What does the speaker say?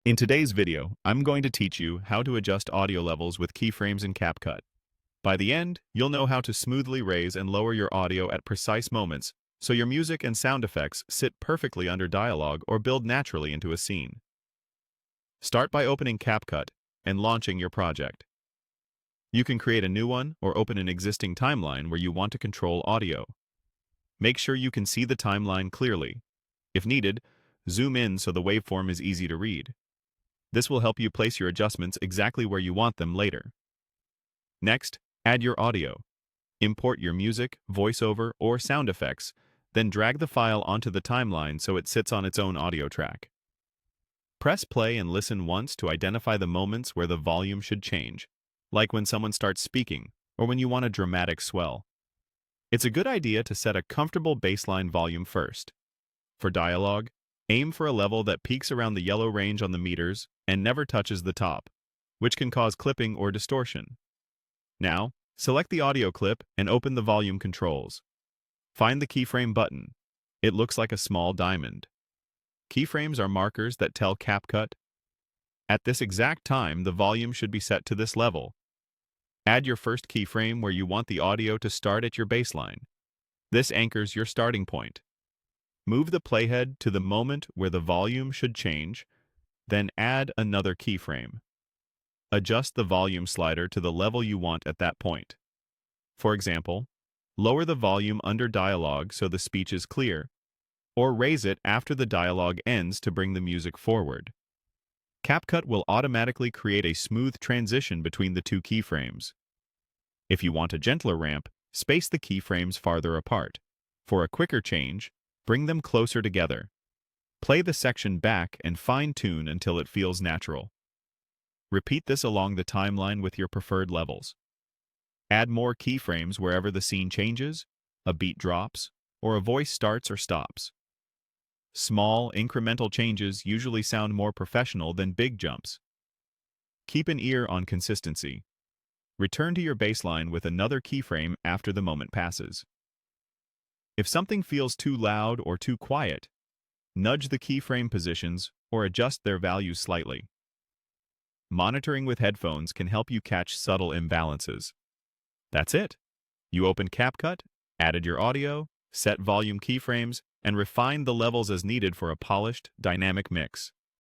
In today's video, I'm going to teach you how to adjust audio levels with keyframes in CapCut. By the end, you'll know how to smoothly raise and lower your audio at precise moments so your music and sound effects sit perfectly under dialogue or build naturally into a scene. Start by opening CapCut and launching your project. You can create a new one or open an existing timeline where you want to control audio. Make sure you can see the timeline clearly. If needed, zoom in so the waveform is easy to read. This will help you place your adjustments exactly where you want them later. Next, add your audio. Import your music, voiceover, or sound effects, then drag the file onto the timeline so it sits on its own audio track. Press play and listen once to identify the moments where the volume should change, like when someone starts speaking or when you want a dramatic swell. It's a good idea to set a comfortable baseline volume first. For dialogue, aim for a level that peaks around the yellow range on the meters and never touches the top, which can cause clipping or distortion. Now, select the audio clip and open the volume controls. Find the keyframe button. It looks like a small diamond. Keyframes are markers that tell CapCut, at this exact time, the volume should be set to this level. Add your first keyframe where you want the audio to start at your baseline. This anchors your starting point. Move the playhead to the moment where the volume should change, then add another keyframe. Adjust the volume slider to the level you want at that point. For example, lower the volume under dialogue so the speech is clear, or raise it after the dialogue ends to bring the music forward. CapCut will automatically create a smooth transition between the two keyframes. If you want a gentler ramp, space the keyframes farther apart. For a quicker change, bring them closer together. Play the section back and fine-tune until it feels natural. Repeat this along the timeline with your preferred levels. Add more keyframes wherever the scene changes, a beat drops, or a voice starts or stops. Small, incremental changes usually sound more professional than big jumps. Keep an ear on consistency. Return to your baseline with another keyframe after the moment passes. If something feels too loud or too quiet, nudge the keyframe positions or adjust their values slightly. Monitoring with headphones can help you catch subtle imbalances. That's it. You opened CapCut, added your audio, set volume keyframes, and refined the levels as needed for a polished, dynamic mix.